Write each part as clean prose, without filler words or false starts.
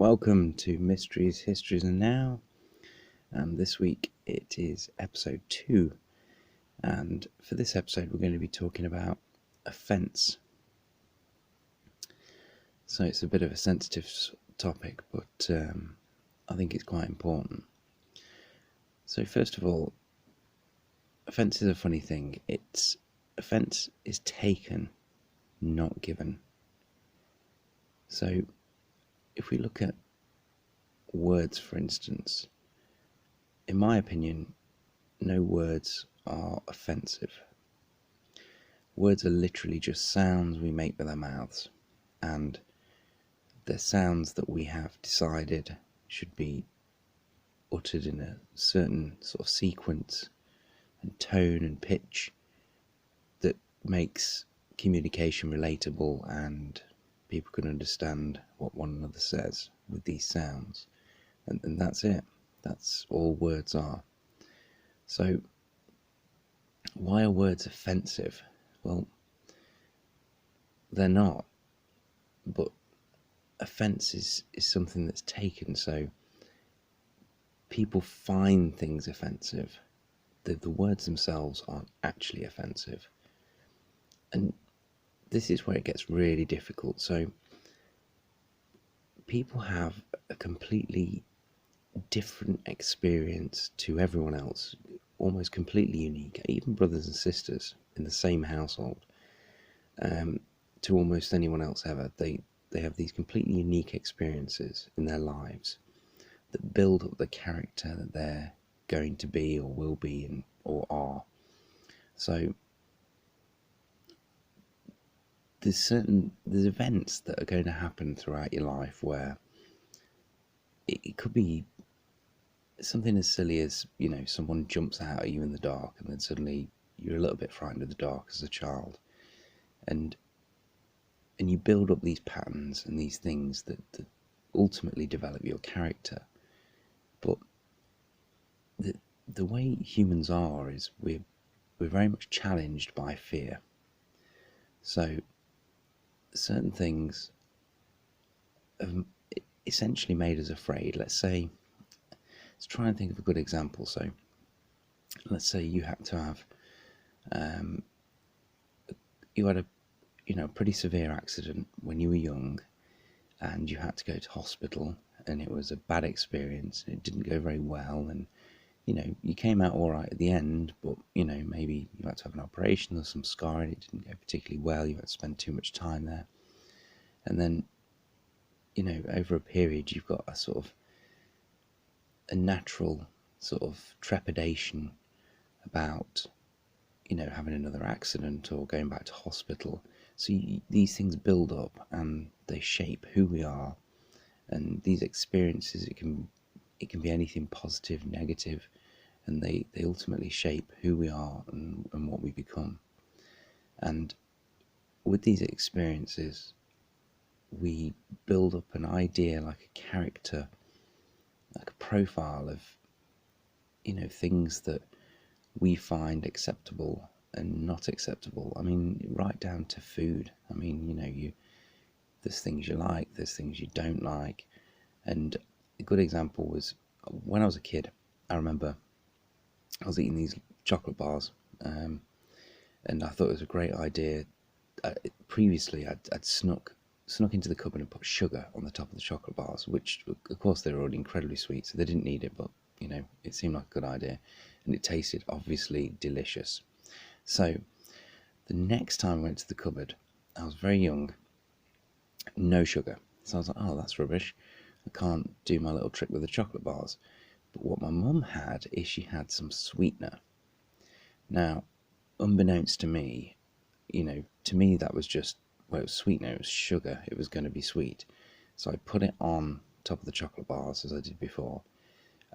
Welcome to Mysteries, Histories and Now. This week it is episode 2, and for this episode we're going to be talking about offence. So it's a bit of a sensitive topic, but I think it's quite important. So first of all, offence is a funny thing. Offence is taken, not given. So if we look at words, for instance, in my opinion, no words are offensive. Words are literally just sounds we make with our mouths, and they're sounds that we have decided should be uttered in a certain sort of sequence and tone and pitch that makes communication relatable and people can understand what one another says with these sounds. And that's it. That's all words are. So why are words offensive? Well, they're not, but offence is something that's taken, so people find things offensive. The words themselves aren't actually offensive. And this is where it gets really difficult. So people have a completely different experience to everyone else, almost completely unique, even brothers and sisters in the same household, to almost anyone else ever. They have these completely unique experiences in their lives that build up the character that they're going to be or will be or are. So there's events that are going to happen throughout your life where it could be something as silly as, someone jumps out at you in the dark and then suddenly you're a little bit frightened of the dark as a child. And you build up these patterns and these things that ultimately develop your character. But the way humans are is we're very much challenged by fear. So certain things have essentially made us afraid. Let's try and think of a good example. So let's say you had to have you had a pretty severe accident when you were young, and you had to go to hospital, and it was a bad experience. It didn't go very well, and you came out all right at the end, but maybe you had to have an operation or some scarring. It didn't go particularly well. You had to spend too much time there, and then over a period you've got a sort of a natural sort of trepidation about having another accident or going back to hospital. So these things build up and they shape who we are, and these experiences, it can be anything positive, negative, and they ultimately shape who we are and what we become. And with these experiences we build up an idea, like a character, like a profile of things that we find acceptable and not acceptable. I mean, right down to food. I mean, there's things you like, there's things you don't like. And a good example was when I was a kid. I remember I was eating these chocolate bars, and I thought it was a great idea. Previously, I'd snuck into the cupboard and put sugar on the top of the chocolate bars, which of course they were all incredibly sweet, so they didn't need it, but it seemed like a good idea, and it tasted obviously delicious. So the next time I went to the cupboard, I was very young, no sugar. So I was like, oh, that's rubbish. I can't do my little trick with the chocolate bars. But what my mum had is she had some sweetener. Now, unbeknownst to me, that was just, well, it was sweetener, it was sugar, it was going to be sweet. So I put it on top of the chocolate bars as I did before,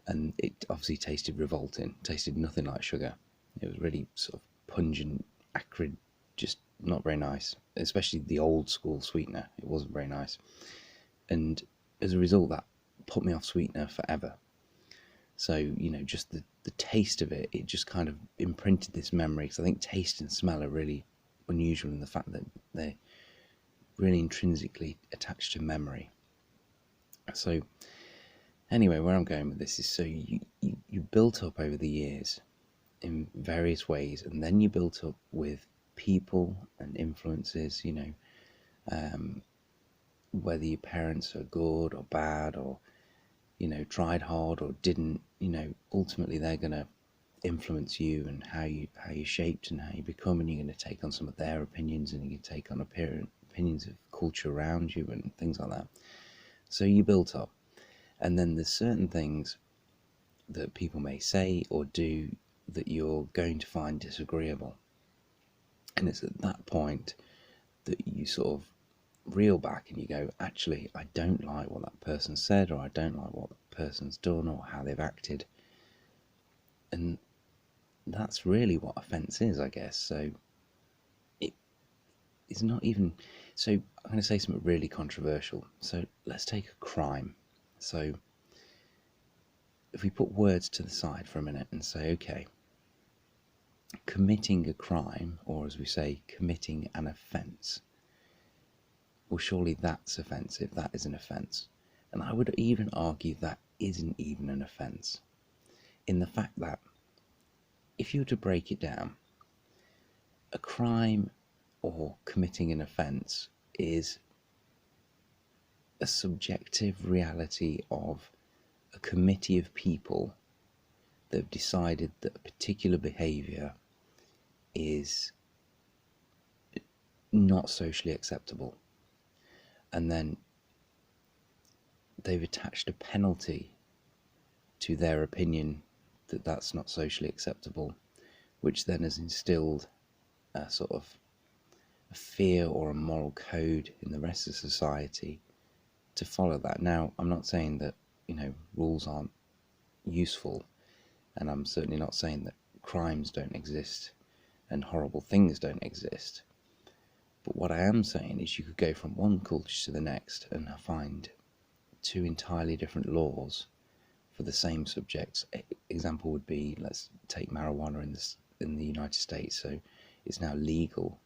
and it obviously tasted revolting, tasted nothing like sugar. It was really sort of pungent, acrid, just not very nice, especially the old school sweetener. It wasn't very nice, and as a result that put me off sweetener forever. So just the taste of it, it just kind of imprinted this memory, because I think taste and smell are really unusual in the fact that they're really intrinsically attached to memory. So anyway, where I'm going with this is, so you built up over the years in various ways, and then you built up with people and influences, whether your parents are good or bad, or tried hard or didn't, ultimately they're going to influence you and how you shaped and how you become, and you're going to take on some of their opinions, and you can take on opinions of culture around you and things like that. So you built up, and then there's certain things that people may say or do that you're going to find disagreeable, and it's at that point that you sort of reel back and you go, actually, I don't like what that person said, or I don't like what that person's done, or how they've acted. And that's really what offence is, I guess. So it's not even. So I'm going to say something really controversial. So let's take a crime. So if we put words to the side for a minute and say, okay, committing a crime, or as we say, committing an offence, well, surely that's offensive. That is an offence. And I would even argue that isn't even an offence, in the fact that if you were to break it down, a crime or committing an offence is a subjective reality of a committee of people that have decided that a particular behaviour is not socially acceptable, and then they've attached a penalty to their opinion that that's not socially acceptable, which then has instilled a sort of a fear or a moral code in the rest of society to follow that. Now, I'm not saying that, rules aren't useful, and I'm certainly not saying that crimes don't exist and horrible things don't exist. But what I am saying is you could go from one culture to the next and find two entirely different laws for the same subjects. Example would be, let's take marijuana in the United States. So it's now legal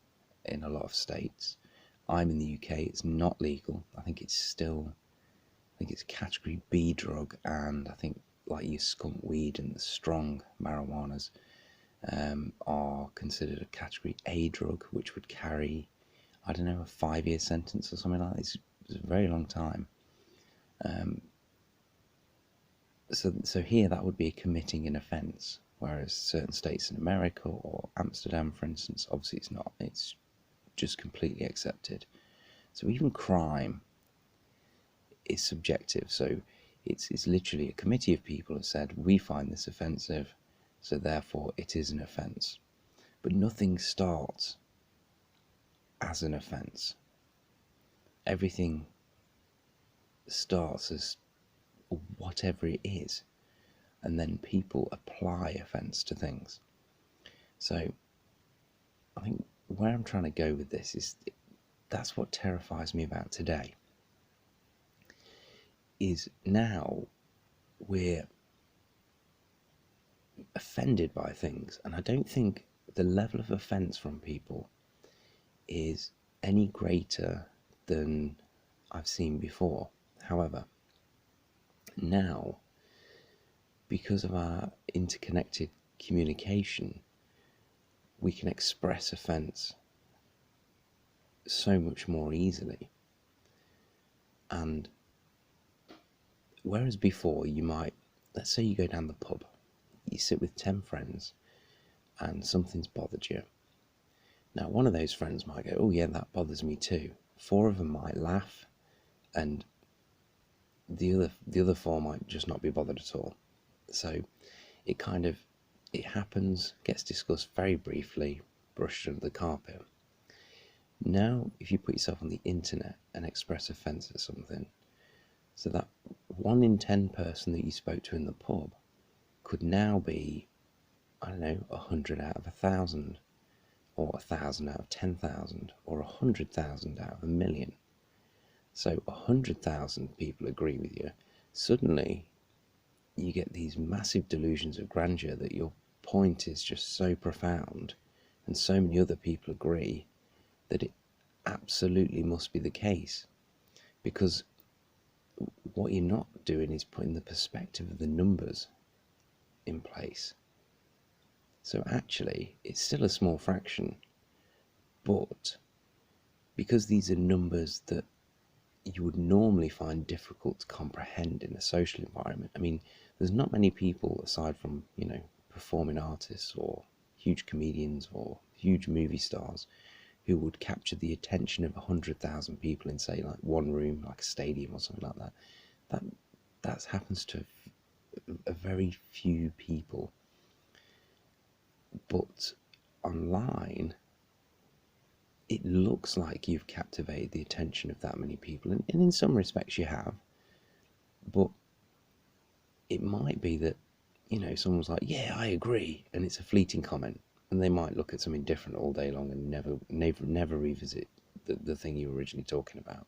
in a lot of states. I'm in the UK, it's not legal. I think it's category B drug, and I think like your skunk weed and the strong marijuanas are considered a category A drug, which would carry, I don't know, a 5-year sentence or something like that. It's a very long time. So here that would be committing an offence, whereas certain states in America or Amsterdam, for instance, obviously it's not. It's just completely accepted. So even crime is subjective. So it's literally a committee of people have said, we find this offensive, so therefore it is an offence. But nothing starts as an offence. Everything starts as whatever it is, and then people apply offence to things. So I think where I'm trying to go with this is, that's what terrifies me about today, is now we're offended by things, and I don't think the level of offence from people is any greater than I've seen before. However, now, because of our interconnected communication, we can express offence so much more easily. And whereas before you might, let's say you go down the pub, you sit with 10 friends and something's bothered you. Now, one of those friends might go, oh yeah, that bothers me too. 4 of them might laugh, and the other 4 might just not be bothered at all. So it happens, gets discussed very briefly, brushed under the carpet. Now, if you put yourself on the internet and express offence at something, so that 1 in 10 person that you spoke to in the pub could now be, I don't know, 100 out of 1,000, or 1,000 out of 10,000, or 100,000 out of 1,000,000. So 100,000 people agree with you. Suddenly, you get these massive delusions of grandeur that your point is just so profound, and so many other people agree that it absolutely must be the case. Because what you're not doing is putting the perspective of the numbers in place. So actually, it's still a small fraction, but because these are numbers that you would normally find difficult to comprehend in a social environment. I mean, there's not many people aside from, performing artists or huge comedians or huge movie stars who would capture the attention of 100,000 people in, say, like one room, like a stadium or something like that. That happens to a very few people. But online, it looks like you've captivated the attention of that many people, and in some respects you have. But it might be that, someone's like, yeah, I agree, and it's a fleeting comment, and they might look at something different all day long and never revisit the thing you were originally talking about.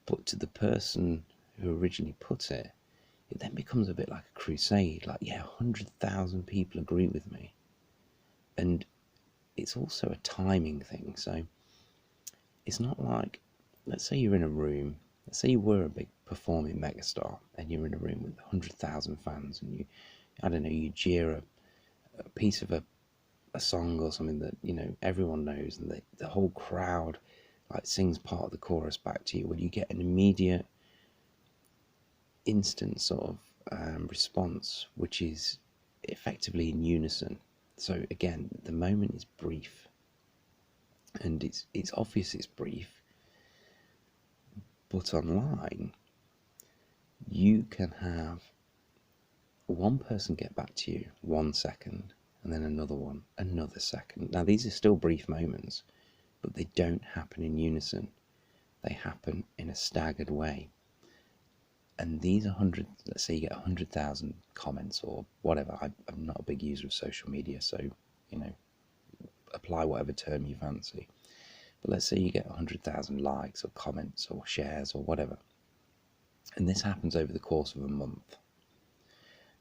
But to the person who originally put it, it then becomes a bit like a crusade. Like, yeah, 100,000 people agree with me. And it's also a timing thing. So it's not like, let's say you're in a room, let's say you were a big performing megastar and you're in a room with 100,000 fans, and you jeer a piece of a song or something that, everyone knows, and the whole crowd like sings part of the chorus back to you. Well, you get an immediate, instant sort of response, which is effectively in unison. So again, the moment is brief, and it's obvious it's brief. But online, you can have one person get back to you 1 second, and then another one, another second. Now, these are still brief moments, but they don't happen in unison. They happen in a staggered way. And these 100, let's say you get 100,000 comments or whatever. I'm not a big user of social media, so, apply whatever term you fancy. But let's say you get 100,000 likes or comments or shares or whatever, and this happens over the course of a month,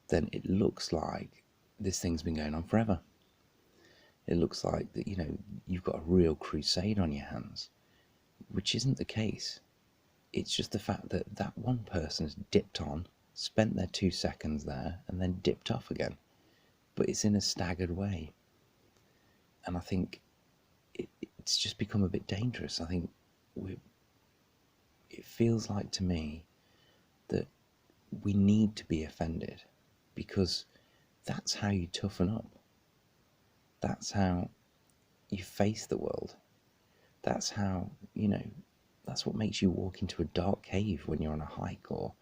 then it looks like this thing's been going on forever. It looks like that, you've got a real crusade on your hands, which isn't the case. It's just the fact that that one person's dipped on, spent their 2 seconds there, and then dipped off again. But it's in a staggered way. And I think it's just become a bit dangerous. I think it feels like to me that we need to be offended, because that's how you toughen up. That's how you face the world. That's how, that's what makes you walk into a dark cave when you're on a hike, or,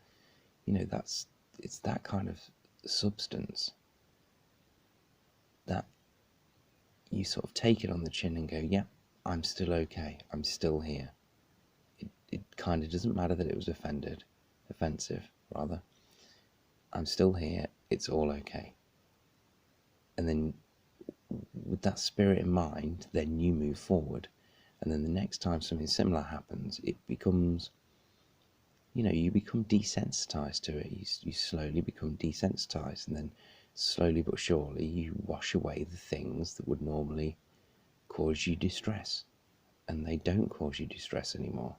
it's that kind of substance that you sort of take it on the chin and go, yeah, I'm still okay. I'm still here. It kind of doesn't matter that it was offensive, rather. I'm still here. It's all okay. And then with that spirit in mind, then you move forward. And then the next time something similar happens, it becomes, you become desensitized to it. You slowly become desensitized, and then slowly but surely you wash away the things that would normally cause you distress, and they don't cause you distress anymore.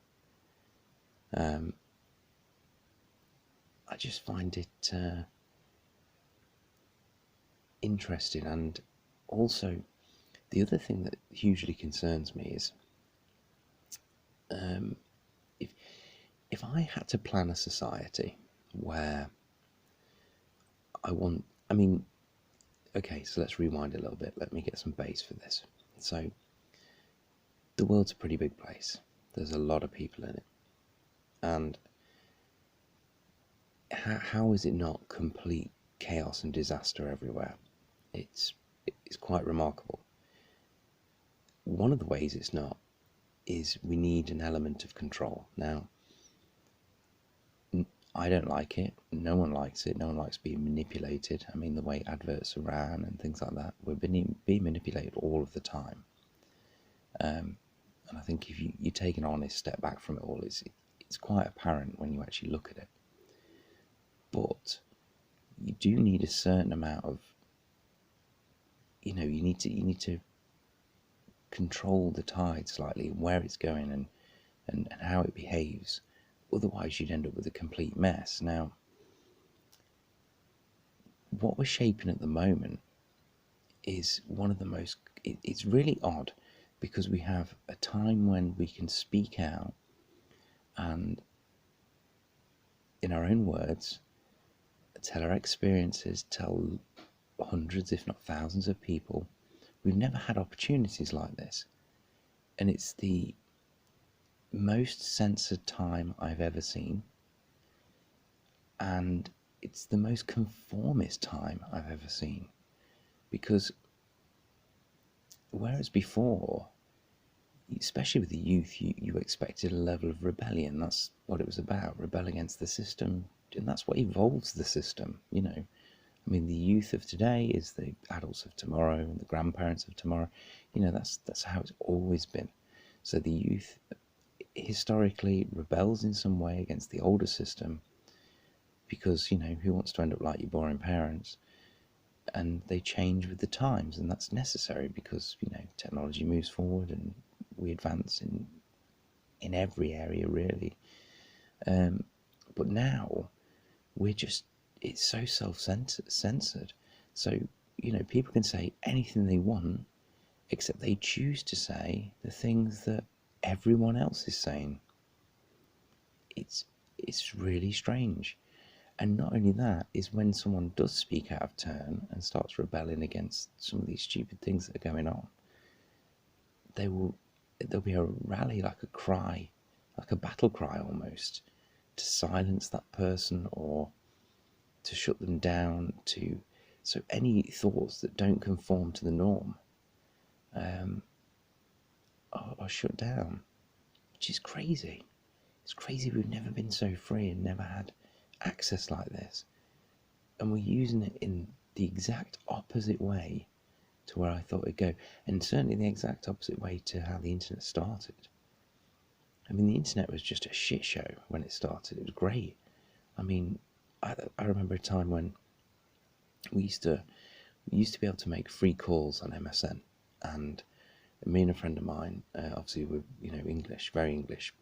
I just find it interesting. And also, the other thing that hugely concerns me is, if I had to plan a society where okay, so let's rewind a little bit. Let me get some base for this. So, the world's a pretty big place. There's a lot of people in it. And how is it not complete chaos and disaster everywhere? It's quite remarkable. One of the ways it's not is we need an element of control. Now, I don't like it. No one likes it. No one likes being manipulated. I mean, the way adverts are ran and things like that, we're being manipulated all of the time. And I think if you take an honest step back from it all, it's quite apparent when you actually look at it. But you do need a certain amount of, you need to control the tide slightly, and where it's going, and how it behaves. otherwise you'd end up with a complete mess. Now, what we're shaping at the moment is one of the most, it's really odd, because we have a time when we can speak out and, in our own words, tell our experiences, tell hundreds, if not thousands of people. We've never had opportunities like this. And it's the most censored time I've ever seen. And it's the most conformist time I've ever seen. Because whereas before, especially with the youth, you expected a level of rebellion. That's what it was about, rebel against the system. And that's what evolves the system, you know. I mean, the youth of today is the adults of tomorrow and the grandparents of tomorrow. You know, that's how it's always been. So the youth historically rebels in some way against the older system because, you know, who wants to end up like your boring parents? And they change with the times, and that's necessary because, you know, technology moves forward and we advance in every area, really. But now we're just, it's so self-censored. So, you know, people can say anything they want, except they choose to say the things that everyone else is saying. It's really strange. And not only that, is when someone does speak out of turn and starts rebelling against some of these stupid things that are going on, there'll be a rally, like a cry, like a battle cry almost, to silence that person or to shut them down, so any thoughts that don't conform to the norm are shut down, which is crazy. It's crazy. We've never been so free and never had access like this, and we're using it in the exact opposite way to where I thought it'd go, and certainly the exact opposite way to how the internet started. I mean, the internet was just a shit show when it started. It was great. I mean, I remember a time when we used to be able to make free calls on MSN, and me and a friend of mine, obviously we're, you know, English, very English.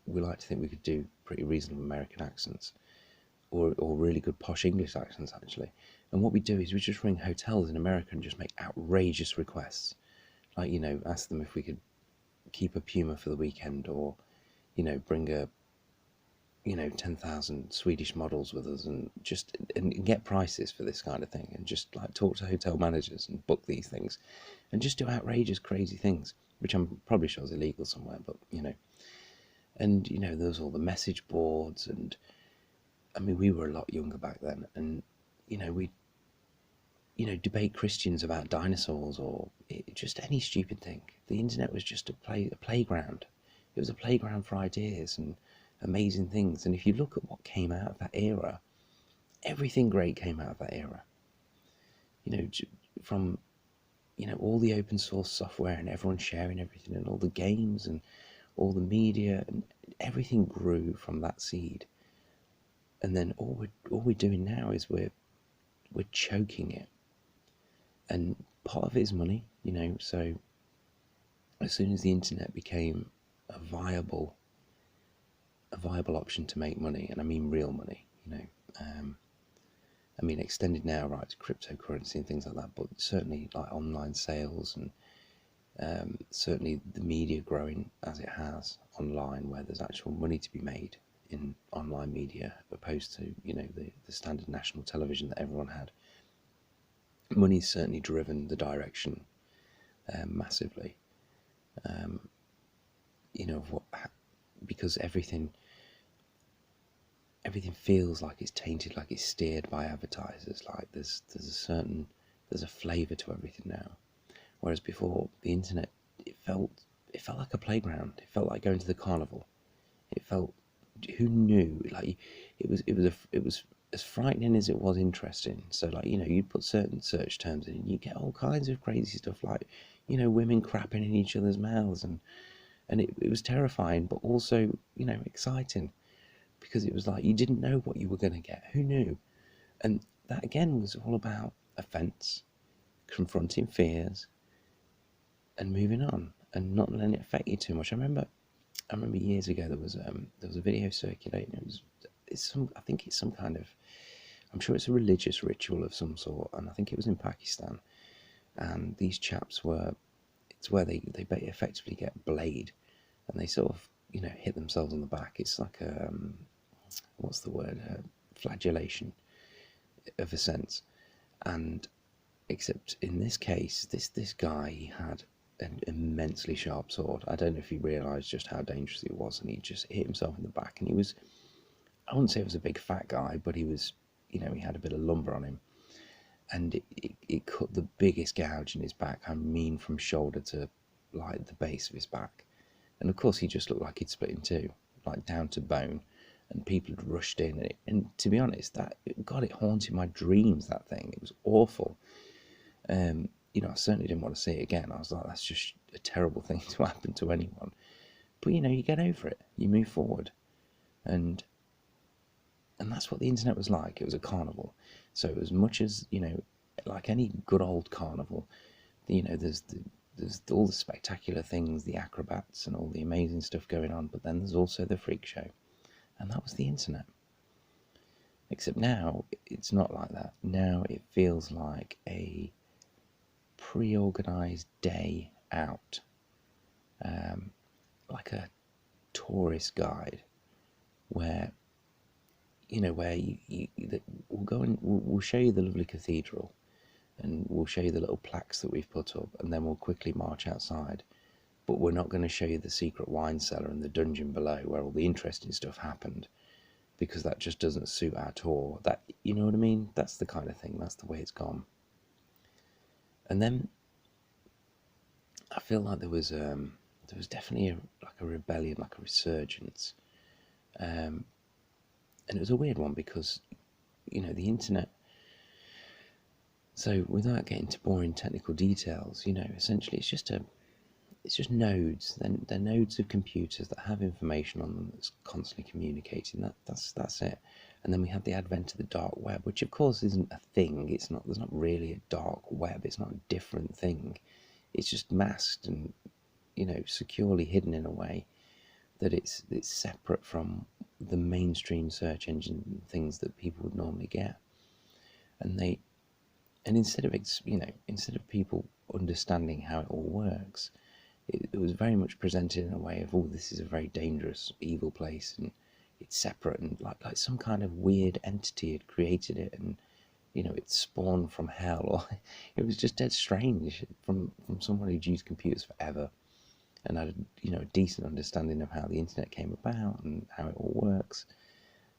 We like to think we could do pretty reasonable American accents, or really good posh English accents, actually. And what we do is we just ring hotels in America and just make outrageous requests, like, you know, ask them if we could keep a Puma for the weekend, or, you know, bring a, you know, 10,000 Swedish models with us, and just and get prices for this kind of thing, and just like talk to hotel managers and book these things, and just do outrageous, crazy things, which I'm probably sure is illegal somewhere, but, you know. And, you know, there was all the message boards, and I mean, we were a lot younger back then, and, you know, we, you know, debate Christians about dinosaurs, or just any stupid thing. The internet was just a playground. It was a playground for ideas and amazing things. And if you look at what came out of that era, everything great came out of that era. You know, from, you know, all the open source software and everyone sharing everything, and all the games and all the media, and everything grew from that seed. And then all we're doing now is we're choking it. And part of it is money, you know. So as soon as the internet became a viable option to make money, and I mean real money, you know, I mean extended now, right, to cryptocurrency and things like that, but certainly like online sales, and certainly the media growing as it has online, where there's actual money to be made in online media, opposed to, you know, the standard national television that everyone had. Money's certainly driven the direction massively. You know, because everything feels like it's tainted, like it's steered by advertisers. Like there's a flavour to everything now, whereas before the internet, it felt like a playground. It felt like going to the carnival. It felt, who knew? Like it was as frightening as it was interesting. So, like, you know, you'd put certain search terms in, and you get all kinds of crazy stuff, like, you know, women crapping in each other's mouths, and it was terrifying, but also, you know, exciting, because it was like you didn't know what you were going to get. Who knew? And that again was all about offence, confronting fears, and moving on, and not letting it affect you too much. I remember I remember years ago there was a video circulating. I think it's some kind of, I'm sure it's a religious ritual of some sort, and I think it was in Pakistan. And these chaps were, it's where they effectively get blade, and they sort of, hit themselves on the back. It's like a what's the word, flagellation of a sense. And except in this case, this guy, he had an immensely sharp sword. I don't know if he realised just how dangerous it was, and he just hit himself in the back. And he was, I wouldn't say he was a big fat guy, but he was, he had a bit of lumber on him, and it cut the biggest gouge in his back. I mean, from shoulder to like the base of his back. And of course, he just looked like he'd split in two, like down to bone. And people had rushed in, and to be honest, it haunted my dreams. That thing, it was awful. I certainly didn't want to see it again. I was like, that's just a terrible thing to happen to anyone. But you get over it. You move forward, and that's what the internet was like. It was a carnival. So as much as like any good old carnival, there's all the spectacular things, the acrobats, and all the amazing stuff going on. But then there's also the freak show, and that was the internet. Except now it's not like that. Now it feels like a pre-organised day out, like a tourist guide, where we'll go and we'll show you the lovely cathedral, and we'll show you the little plaques that we've put up, and then we'll quickly march outside. But we're not going to show you the secret wine cellar and the dungeon below where all the interesting stuff happened, because that just doesn't suit our tour. That, you know what I mean? That's the kind of thing. That's the way it's gone. And then I feel like there was definitely a rebellion, like a resurgence, and it was a weird one because the internet. So without getting to boring technical details, essentially it's just nodes. Then they're nodes of computers that have information on them that's constantly communicating. That's it. And then we have the advent of the dark web, which of course isn't a thing. There's not really a dark web. It's not a different thing. It's just masked and securely hidden in a way that it's separate from the mainstream search engine things that people would normally get. And instead of people understanding how it all works, it was very much presented in a way of, oh, this is a very dangerous, evil place, and it's separate, and like some kind of weird entity had created it, and it spawned from hell, or it was just dead strange from someone who'd used computers forever and had a decent understanding of how the internet came about and how it all works.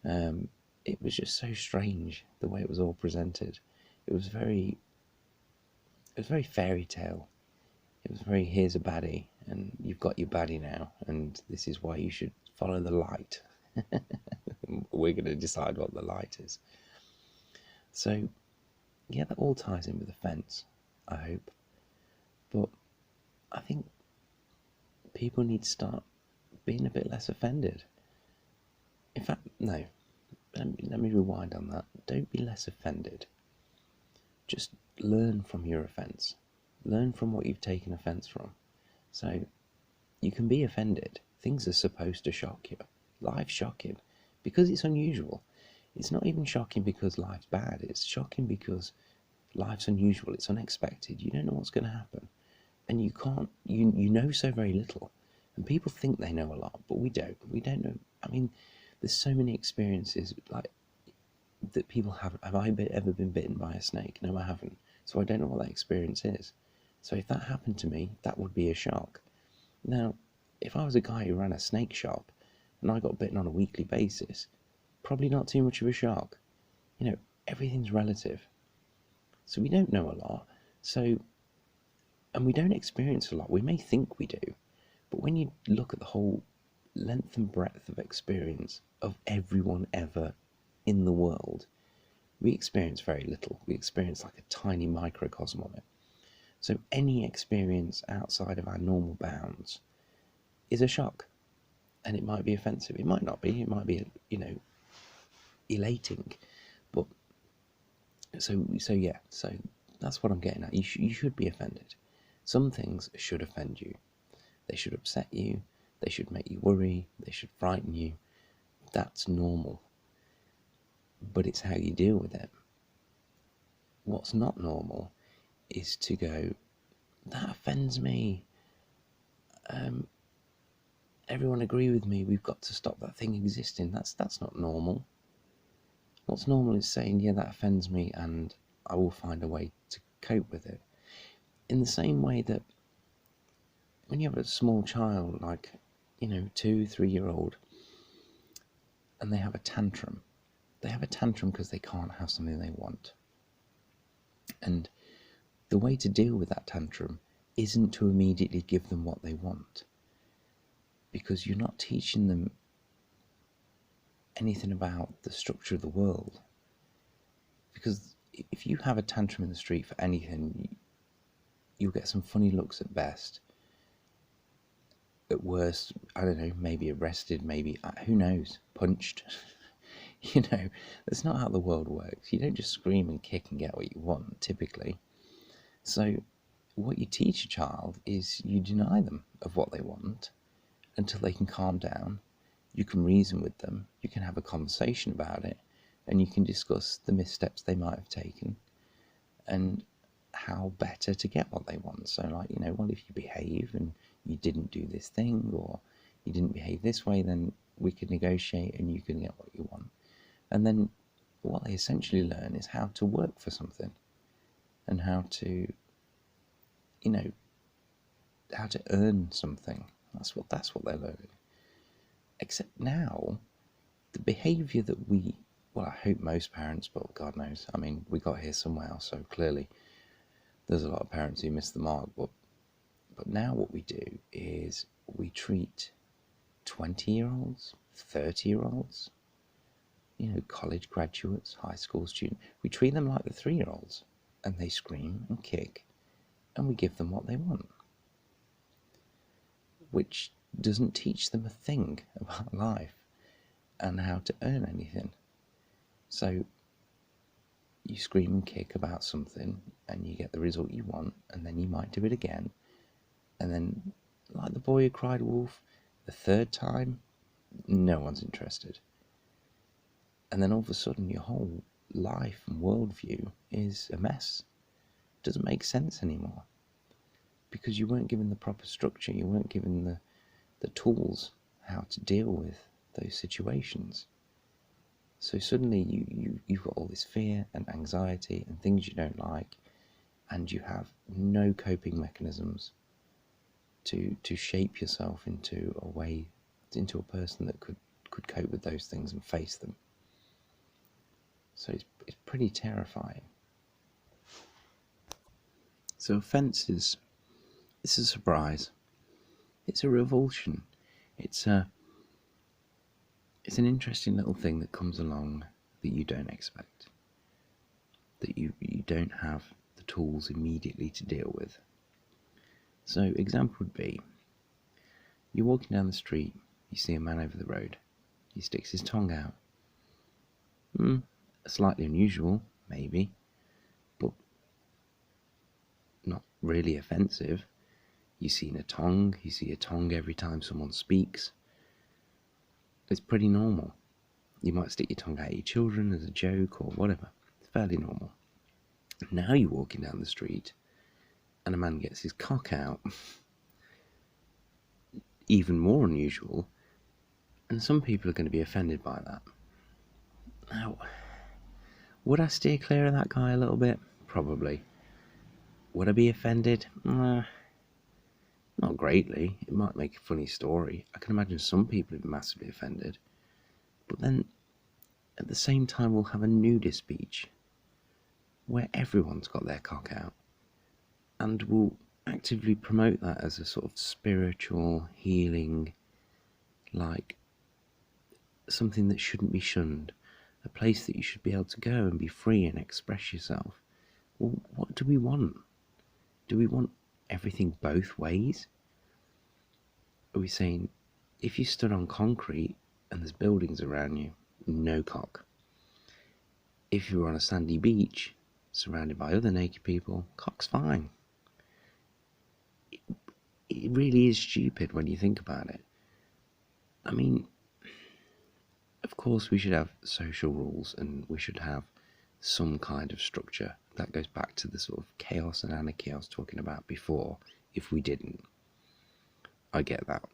It was just so strange the way it was all presented. It was very fairy tale. It was very, here's a baddie, and you've got your baddie now, and this is why you should follow the light. We're going to decide what the light is. So, yeah, that all ties in with Offence, I hope. But I think people need to start being a bit less offended. In fact, no, let me rewind on that. Don't be less offended. Just learn from your offence. Learn from what you've taken offence from. So, you can be offended. Things are supposed to shock you. Life's shocking because it's unusual. It's not even shocking because life's bad. It's shocking because life's unusual. It's unexpected. You don't know what's going to happen. And you can't, you know so very little. And people think they know a lot, but we don't. We don't know. I mean, there's so many experiences like that people have. Have I ever been bitten by a snake? No, I haven't. So I don't know what that experience is. So if that happened to me, that would be a shock. Now, if I was a guy who ran a snake shop and I got bitten on a weekly basis, probably not too much of a shock. Everything's relative. So we don't know a lot. And we don't experience a lot. We may think we do, but when you look at the whole length and breadth of experience of everyone ever in the world, we experience very little. We experience like a tiny microcosm of it. So any experience outside of our normal bounds is a shock, and it might be offensive. It might not be. It might be, elating. But so that's what I'm getting at. You should be offended. Some things should offend you. They should upset you. They should make you worry. They should frighten you. That's normal. But it's how you deal with it. What's not normal is to go, that offends me. Everyone agree with me. We've got to stop that thing existing. That's not normal. What's normal is saying, yeah, that offends me, and I will find a way to cope with it. In the same way that when you have a small child, like, 2, 3-year-old, and they have a tantrum because they can't have something they want. And the way to deal with that tantrum isn't to immediately give them what they want, because you're not teaching them anything about the structure of the world. Because if you have a tantrum in the street for anything, you'll get some funny looks at best. At worst, I don't know, maybe arrested, maybe, who knows, punched. That's not how the world works. You don't just scream and kick and get what you want, typically. So what you teach a child is you deny them of what they want until they can calm down. You can reason with them, you can have a conversation about it, and you can discuss the missteps they might have taken and how better to get what they want. So, like, well, if you behave and you didn't do this thing, or you didn't behave this way, then we could negotiate and you can get what you want. And then what they essentially learn is how to work for something, and how to how to earn something. That's what they're learning. Except now, the behaviour that I hope most parents, but God knows, I mean, we got here somehow, so clearly there's a lot of parents who miss the mark. But now what we do is we treat 20-year-olds, 30-year-olds, college graduates, high school students, we treat them like the 3-year-olds, and they scream and kick, and we give them what they want, which doesn't teach them a thing about life and how to earn anything. So you scream and kick about something and you get the result you want, and then you might do it again, and then, like the boy who cried wolf, the third time, no one's interested. And then all of a sudden your whole life and worldview is a mess. It doesn't make sense anymore, because you weren't given the proper structure, you weren't given the tools how to deal with those situations. So suddenly you've got all this fear and anxiety and things you don't like, and you have no coping mechanisms to shape yourself into a person that could cope with those things and face them. So it's pretty terrifying. So offence it's a surprise. It's a revulsion. It's an interesting little thing that comes along that you don't expect, that you don't have the tools immediately to deal with. So example would be, you're walking down the street, you see a man over the road, he sticks his tongue out. Slightly unusual, maybe, but not really offensive. You see a tongue every time someone speaks. It's pretty normal. You might stick your tongue out at your children as a joke or whatever. It's fairly normal. Now you're walking down the street and a man gets his cock out. Even more unusual, and some people are going to be offended by that. Now, would I steer clear of that guy a little bit? Probably. Would I be offended? Not greatly. It might make a funny story. I can imagine some people would be massively offended. But then, at the same time, we'll have a nudist beach where everyone's got their cock out, and we'll actively promote that as a sort of spiritual healing, like something that shouldn't be shunned, a place that you should be able to go and be free and express yourself. Well, what do we want? Do we want everything both ways? Are we saying, if you stood on concrete and there's buildings around you, no cock? If you were on a sandy beach surrounded by other naked people, cock's fine. It really is stupid when you think about it. I mean, of course, we should have social rules and we should have some kind of structure. That goes back to the sort of chaos and anarchy I was talking about before. If we didn't, I get that.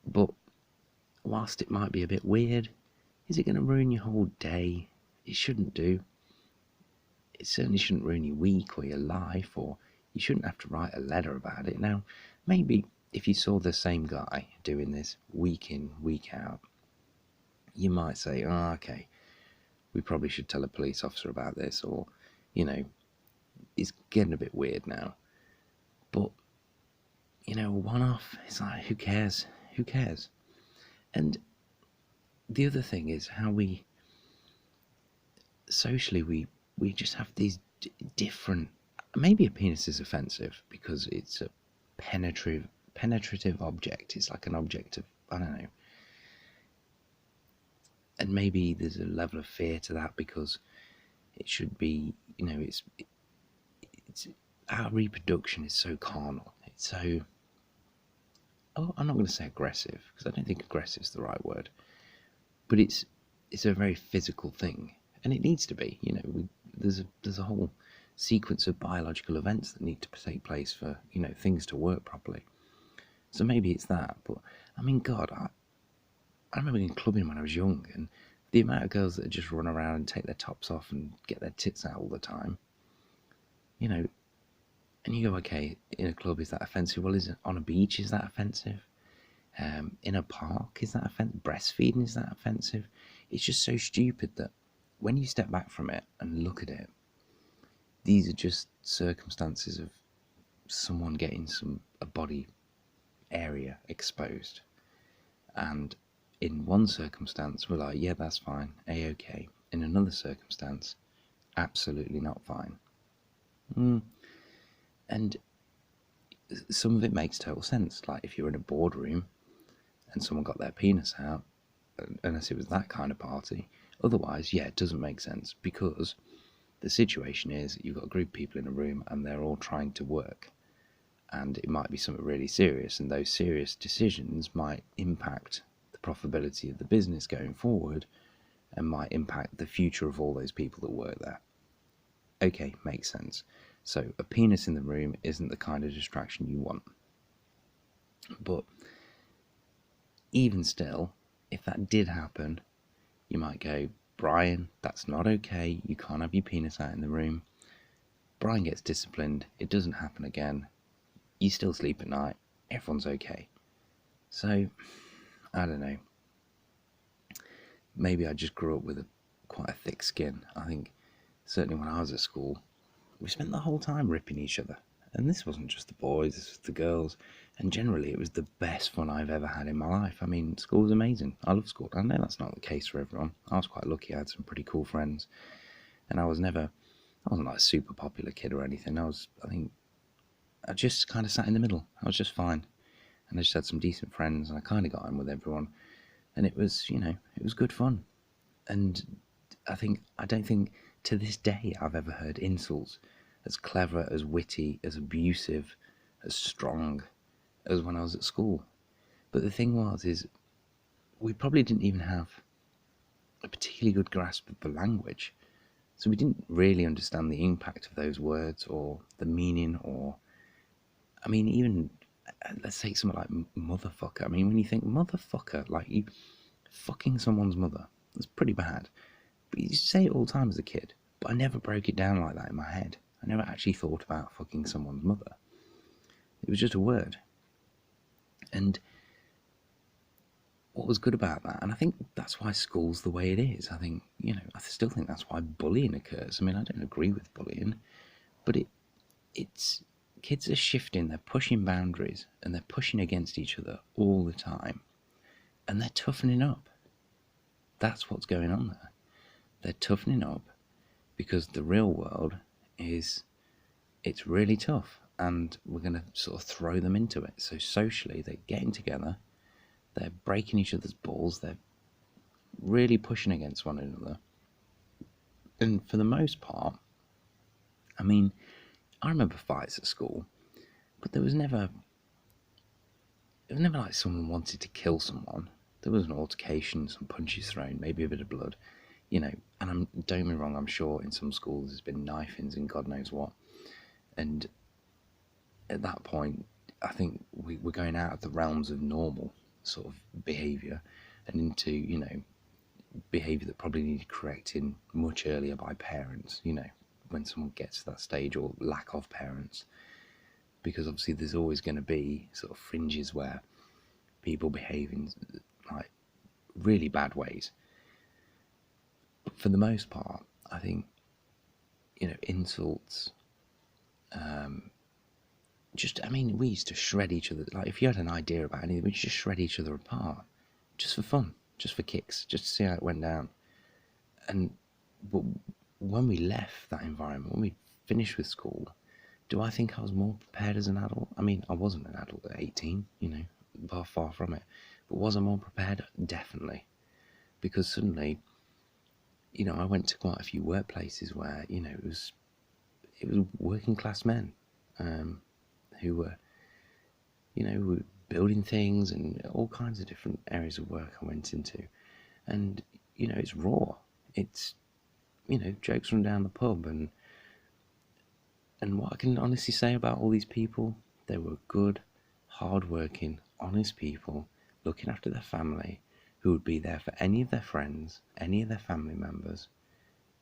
But whilst it might be a bit weird, is it going to ruin your whole day? It shouldn't do. It certainly shouldn't ruin your week or your life, or you shouldn't have to write a letter about it. Now, maybe if you saw the same guy doing this week in, week out, you might say, oh, okay, we probably should tell a police officer about this, or, you know, it's getting a bit weird now. But, you know, one off, it's like, who cares? Who cares? And the other thing is how we, socially, we just have these different, maybe a penis is offensive because it's a penetrative object. It's like an object of, I don't know. And maybe there's a level of fear to that because it should be, you know, it's our reproduction is so carnal. It's so, oh, I'm not going to say aggressive because I don't think aggressive is the right word, but it's a very physical thing, and it needs to be. You know, there's a whole sequence of biological events that need to take place for, you know, things to work properly. So maybe it's that. But I mean, God, I remember going clubbing when I was young, and the amount of girls that just run around and take their tops off and get their tits out all the time, you know, and you go, okay, in a club, is that offensive? Well, is it on a beach? Is that offensive? In a park, is that offensive? Breastfeeding, is that offensive? It's just so stupid that when you step back from it and look at it, these are just circumstances of someone getting a body area exposed. And in one circumstance, we're like, yeah, that's fine, A-okay. In another circumstance, absolutely not fine. And some of it makes total sense. Like if you're in a boardroom and someone got their penis out, unless it was that kind of party. Otherwise, yeah, it doesn't make sense because the situation is you've got a group of people in a room and they're all trying to work, and it might be something really serious, and those serious decisions might impact the profitability of the business going forward and might impact the future of all those people that work there. Okay, makes sense. So a penis in the room isn't the kind of distraction you want. But even still, if that did happen, you might go, Brian, that's not okay. You can't have your penis out in the room. Brian gets disciplined. It doesn't happen again. You still sleep at night. Everyone's okay. So, I don't know. Maybe I just grew up with quite a thick skin. I think certainly when I was at school, we spent the whole time ripping each other. And this wasn't just the boys, this was the girls. And generally, it was the best fun I've ever had in my life. I mean, school was amazing. I love school. I know that's not the case for everyone. I was quite lucky. I had some pretty cool friends. And I wasn't like a super popular kid or anything. I just kind of sat in the middle. I was just fine. And I just had some decent friends, and I kind of got on with everyone. And it was, you know, it was good fun. And I don't think to this day I've ever heard insults as clever, as witty, as abusive, as strong as when I was at school. But the thing is we probably didn't even have a particularly good grasp of the language. So we didn't really understand the impact of those words or the meaning, or, I mean, even, let's take something like motherfucker. I mean, when you think motherfucker, like you fucking someone's mother, that's pretty bad. But you say it all the time as a kid. But I never broke it down like that in my head. I never actually thought about fucking someone's mother. It was just a word. And what was good about that, and I think that's why school's the way it is. I think, you know, I still think that's why bullying occurs. I mean, I don't agree with bullying, but it's kids are shifting, they're pushing boundaries, and they're pushing against each other all the time. And they're toughening up. That's what's going on there. They're toughening up because the real world it's really tough, and we're going to sort of throw them into it. So socially, they're getting together, they're breaking each other's balls, they're really pushing against one another. And for the most part, I mean, I remember fights at school, but there was never it was never like someone wanted to kill someone. There was an altercation, some punches thrown, maybe a bit of blood, and don't get me wrong, I'm sure in some schools there's been knifings and God knows what. And at that point, I think we're going out of the realms of normal sort of behaviour and into, behaviour that probably needed correcting much earlier by parents, when someone gets to that stage, or lack of parents. Because obviously there's always going to be sort of fringes where people behave in like really bad ways. But for the most part, I think, insults, we used to shred each other. Like, if you had an idea about anything, we'd just shred each other apart, just for fun, just for kicks, just to see how it went down. But when we left that environment, when we finished with school, do I think I was more prepared as an adult? I mean, I wasn't an adult at 18, far from it. But was I more prepared? Definitely. Because suddenly, I went to quite a few workplaces where, it was working class men who were, were building things, and all kinds of different areas of work I went into. And, it's raw. It's, jokes from down the pub. And what I can honestly say about all these people, they were good, hard-working, honest people, looking after their family, who would be there for any of their friends, any of their family members,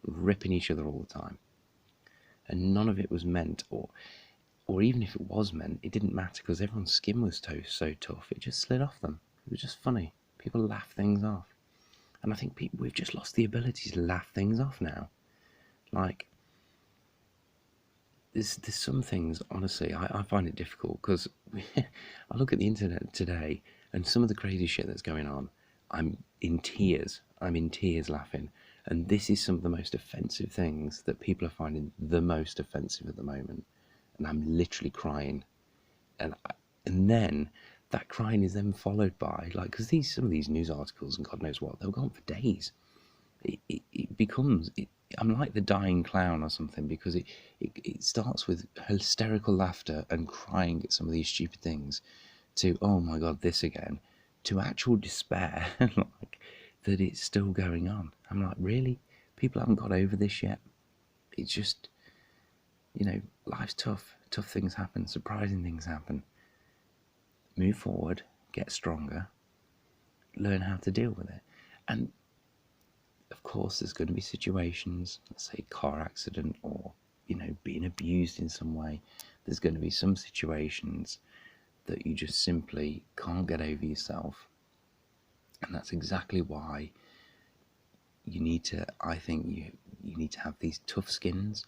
ripping each other all the time. And none of it was meant, or even if it was meant, it didn't matter, because everyone's skin was so tough, it just slid off them. It was just funny. People laugh things off. And I think we've just lost the ability to laugh things off now. Like, there's some things, honestly, I find it difficult, because I look at the internet today, and some of the crazy shit that's going on, I'm in tears laughing. And this is some of the most offensive things that people are finding the most offensive at the moment. And I'm literally crying. And then that crying is then followed by, like, because some of these news articles and God knows what, they'll go on for days. It becomes, I'm like the dying clown or something, because it starts with hysterical laughter and crying at some of these stupid things, to, oh my God, this again, to actual despair, like, that it's still going on. I'm like, really? People haven't got over this yet? It's just, life's tough. Tough things happen. Surprising things happen. Move forward. Get stronger. Learn how to deal with it. And of course, there's going to be situations, let's say car accident, or, being abused in some way. There's going to be some situations that you just simply can't get over yourself. And that's exactly why you need to, I think you need to have these tough skins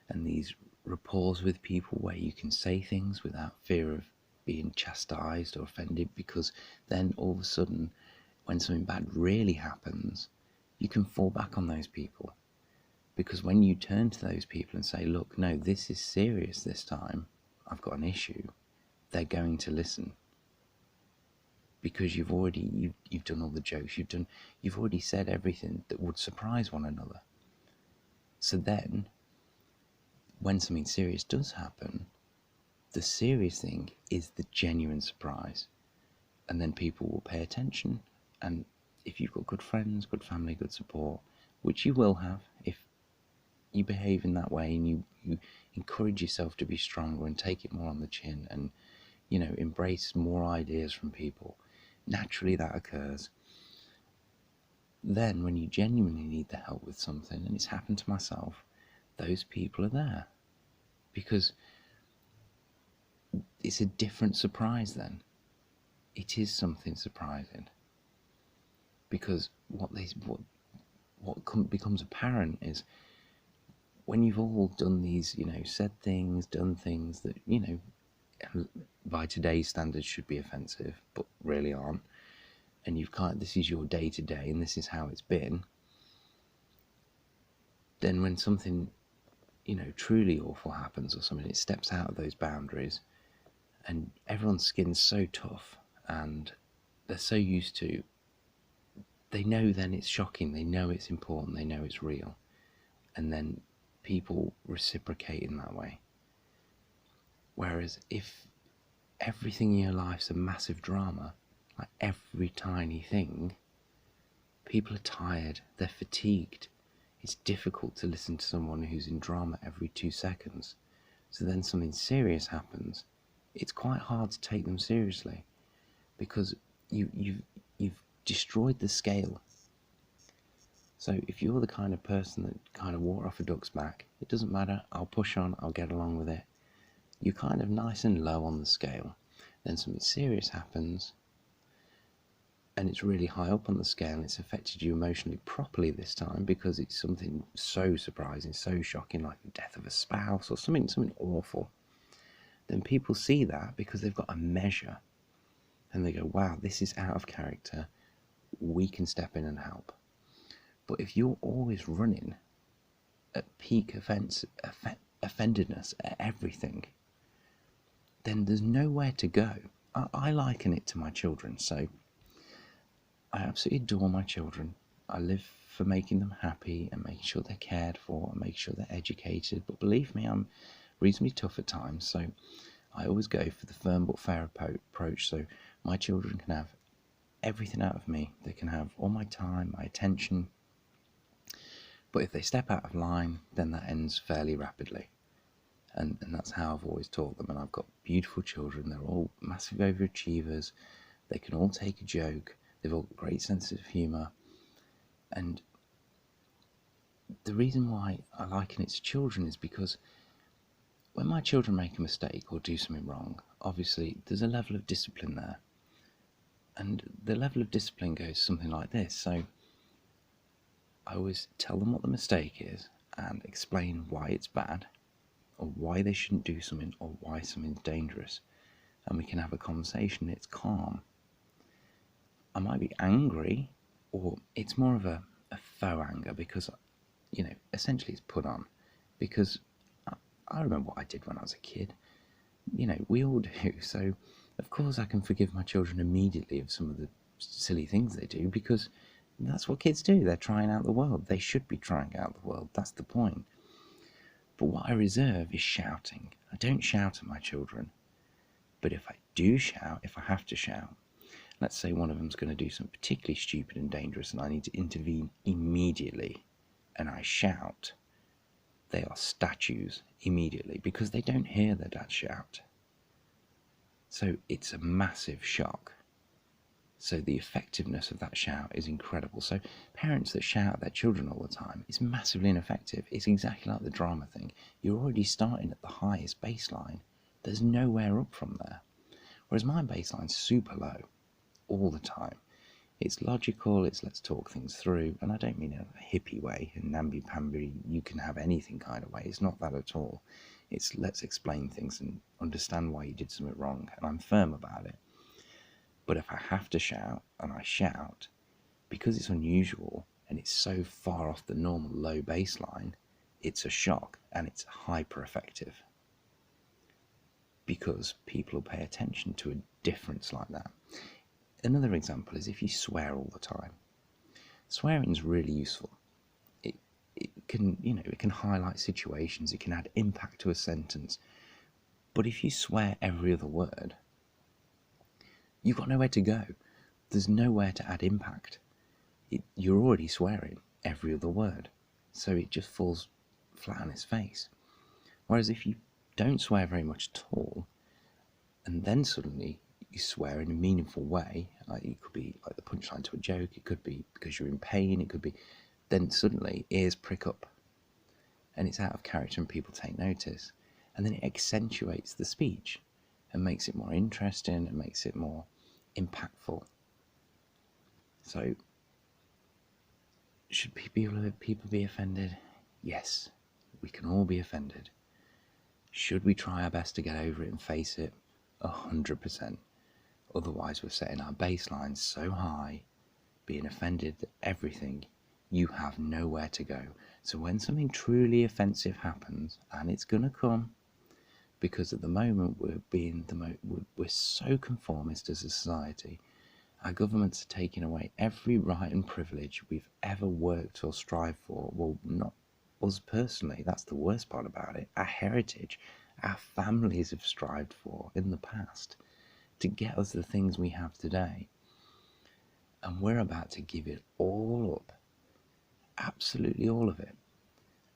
and these rapports with people where you can say things without fear of being chastised or offended, because then all of a sudden, when something bad really happens, you can fall back on those people. Because when you turn to those people and say, look, no, this is serious this time, I've got an issue, they're going to listen. Because you've done all the jokes, you've already said everything that would surprise one another. So then, when something serious does happen, the serious thing is the genuine surprise. And then people will pay attention. And if you've got good friends, good family, good support, which you will have if you behave in that way, and you encourage yourself to be stronger and take it more on the chin, and, embrace more ideas from people, naturally that occurs. Then when you genuinely need the help with something, and it's happened to myself, those people are there. Because it's a different surprise then. It is something surprising. Because what becomes apparent is, when you've all done these, said things, done things that, by today's standards should be offensive, but really aren't, and this is your day to day, and this is how it's been, then when something, truly awful happens, or something, it steps out of those boundaries, and everyone's skin's so tough, and they're so used to, they know then it's shocking, they know it's important, they know it's real, and then people reciprocate in that way. Whereas if everything in your life's a massive drama, like every tiny thing, people are tired, they're fatigued. It's difficult to listen to someone who's in drama every 2 seconds. So then something serious happens. It's quite hard to take them seriously because you've destroyed the scale. So if you're the kind of person that kind of walk off a duck's back, it doesn't matter, I'll push on, I'll get along with it. You're kind of nice and low on the scale. Then something serious happens, and it's really high up on the scale, and it's affected you emotionally properly this time because it's something so surprising, so shocking, like the death of a spouse or something awful. Then people see that because they've got a measure, and they go, wow, this is out of character, we can step in and help. But if you're always running at peak offendedness at everything, then there's nowhere to go. I liken it to my children. So I absolutely adore my children. I live for making them happy and making sure they're cared for and making sure they're educated. But believe me, I'm reasonably tough at times. So I always go for the firm but fair approach. So my children can have everything out of me. They can have all my time, my attention. But if they step out of line, then that ends fairly rapidly. And that's how I've always taught them. And I've got beautiful children. They're all massive overachievers. They can all take a joke. They've all got great sense of humour. And the reason why I liken it to children is because when my children make a mistake or do something wrong, obviously there's a level of discipline there. And the level of discipline goes something like this. So I always tell them what the mistake is and explain why it's bad, or why they shouldn't do something, or why something's dangerous. And we can have a conversation. It's calm. I might be angry, or it's more of a faux anger because, essentially it's put on. Because I remember what I did when I was a kid. We all do. So, of course, I can forgive my children immediately of some of the silly things they do because that's what kids do. They're trying out the world. They should be trying out the world. That's the point. But what I reserve is shouting. I don't shout at my children. But if I do shout, if I have to shout, let's say one of them's going to do something particularly stupid and dangerous and I need to intervene immediately, and I shout, they are statues immediately because they don't hear their dad shout. So it's a massive shock. So the effectiveness of that shout is incredible. So parents that shout at their children all the time is massively ineffective. It's exactly like the drama thing. You're already starting at the highest baseline. There's nowhere up from there. Whereas my baseline's super low all the time. It's logical, it's let's talk things through, and I don't mean in a hippie way, in namby-pamby, you can have anything kind of way. It's not that at all. It's let's explain things and understand why you did something wrong, and I'm firm about it. But if I have to shout, and I shout, because it's unusual, and it's so far off the normal low baseline, it's a shock, and it's hyper effective. Because people will pay attention to a difference like that. Another example is if you swear all the time. Swearing is really useful. It can highlight situations, it can add impact to a sentence. But if you swear every other word, you've got nowhere to go. There's nowhere to add impact. You're already swearing every other word, so it just falls flat on its face. Whereas if you don't swear very much at all, and then suddenly you swear in a meaningful way, it could be like the punchline to a joke, it could be because you're in pain, it could be, then suddenly ears prick up and it's out of character and people take notice, and then it accentuates the speech and makes it more interesting and makes it more impactful. So should people be offended? Yes, we can all be offended. Should we try our best to get over it and face it? 100%. Otherwise we're setting our baseline so high, being offended at everything, you have nowhere to go. So when something truly offensive happens, and it's gonna come, because at the moment we're so conformist as a society, our governments are taking away every right and privilege we've ever worked or strived for. Well, not us personally, that's the worst part about it. Our heritage, our families have strived for in the past. to get us the things we have today. And we're about to give it all up, absolutely all of it.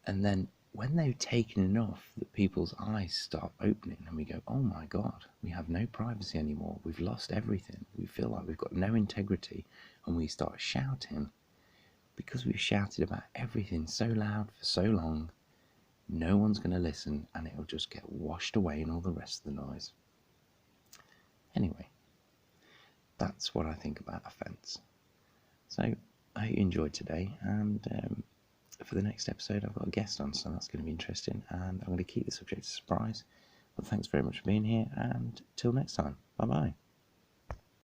And then when they've taken enough that people's eyes start opening and we go, oh my God, we have no privacy anymore. We've lost everything. We feel like we've got no integrity, and we start shouting because we've shouted about everything so loud for so long. No one's going to listen, and it'll just get washed away in all the rest of the noise. Anyway, that's what I think about offence. So I hope you enjoyed today, and for the next episode I've got a guest on, so that's going to be interesting, and I'm going to keep the subject a surprise. But thanks very much for being here, and till next time, bye bye.